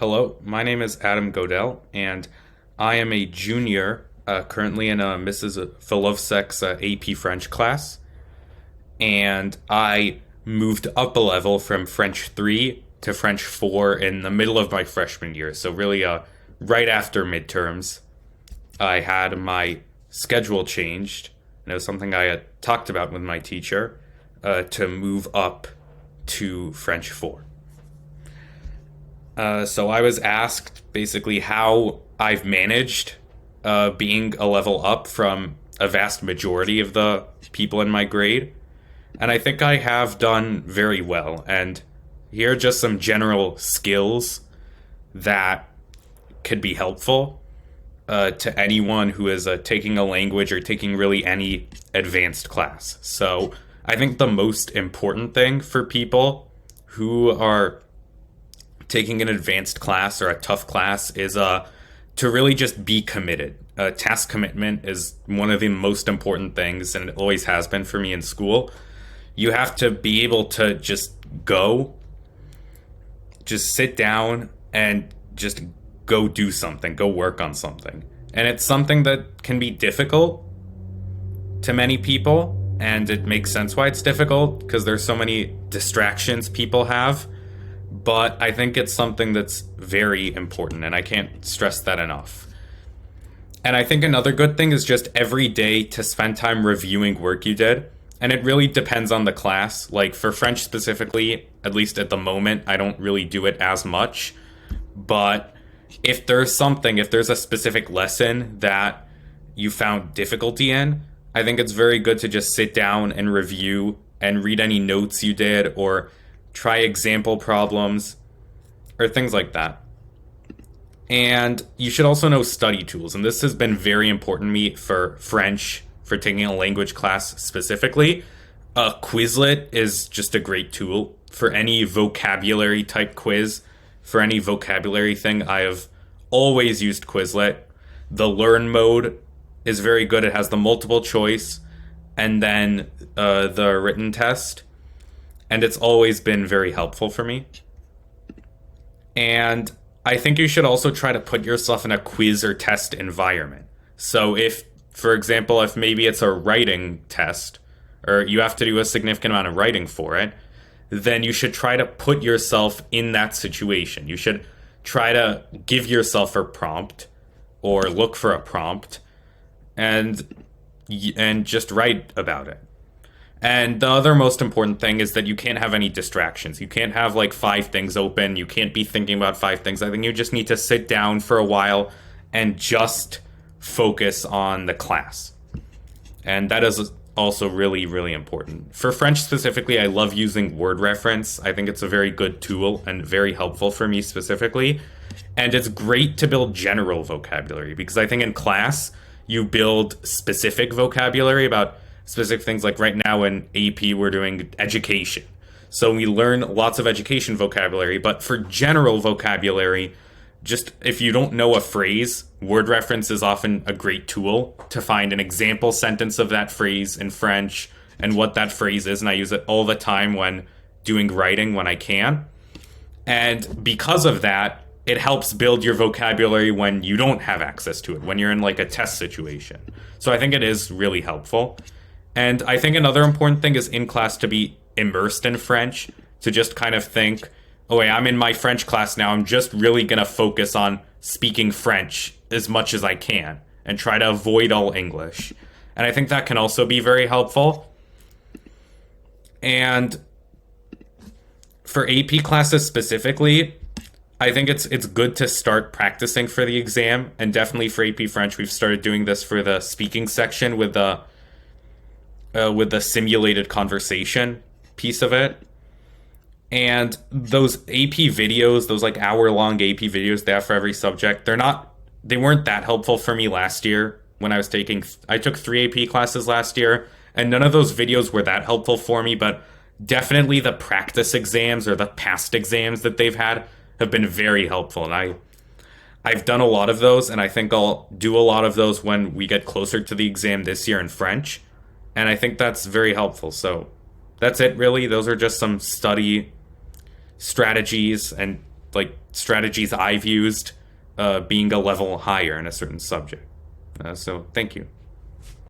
Hello, my name is Adam Godel, and I am a junior currently in Mrs. Filovsek's AP French class. And I moved up a level from French 3 to French 4 in the middle of my freshman year. So, really, right after midterms, I had my schedule changed. And it was something I had talked about with my teacher to move up to French 4. So I was asked basically how I've managed being a level up from a vast majority of the people in my grade. And I think I have done very well. And here are just some general skills that could be helpful to anyone who is taking a language or taking really any advanced class. So I think the most important thing for people who are taking an advanced class or a tough class is to really just be committed. Task commitment is one of the most important things, and it always has been for me in school. You have to be able to just sit down and just go do something, go work on something. And it's something that can be difficult to many people, and it makes sense why it's difficult because there's so many distractions people have. But I think it's something that's very important, and I can't stress that enough. And I think another good thing is just every day to spend time reviewing work you did. And it really depends on the class. Like for French specifically, at least at the moment, I don't really do it as much. But if there's a specific lesson that you found difficulty in, I think it's very good to just sit down and review and read any notes you did or try example problems or things like that. And you should also know study tools. And this has been very important to me for French, for taking a language class specifically. Quizlet is just a great tool for any vocabulary type quiz. For any vocabulary thing, I have always used Quizlet. The Learn mode is very good. It has the multiple choice and then the written test. And it's always been very helpful for me. And I think you should also try to put yourself in a quiz or test environment. So if, for example, if maybe it's a writing test, or you have to do a significant amount of writing for it, then you should try to put yourself in that situation. You should try to give yourself a prompt, or look for a prompt, and just write about it. And the other most important thing is that you can't have any distractions. You can't have like 5 things open. You can't be thinking about 5 things. I think you just need to sit down for a while and just focus on the class. And that is also really, really important. For French specifically, I love using word reference. I think it's a very good tool and very helpful for me specifically. And it's great to build general vocabulary because I think in class, you build specific vocabulary about specific things. Like right now in AP, we're doing education. So we learn lots of education vocabulary, but for general vocabulary, just if you don't know a phrase, word reference is often a great tool to find an example sentence of that phrase in French and what that phrase is. And I use it all the time when doing writing when I can. And because of that, it helps build your vocabulary when you don't have access to it, when you're in like a test situation. So I think it is really helpful. And I think another important thing is in class to be immersed in French, to just kind of think, oh, wait, I'm in my French class now. I'm just really going to focus on speaking French as much as I can and try to avoid all English. And I think that can also be very helpful. And for AP classes specifically, I think it's good to start practicing for the exam. And definitely for AP French, we've started doing this for the speaking section with the simulated conversation piece of it. And those AP videos, those like hour-long AP videos they have for every subject, they weren't that helpful for me last year when I took 3 AP classes last year, and none of those videos were that helpful for me, but definitely the practice exams or the past exams that they've had have been very helpful. And I've done a lot of those, and I think I'll do a lot of those when we get closer to the exam this year in French. And I think that's very helpful. So that's it, really. Those are just some study strategies and like strategies I've used being a level higher in a certain subject. So thank you.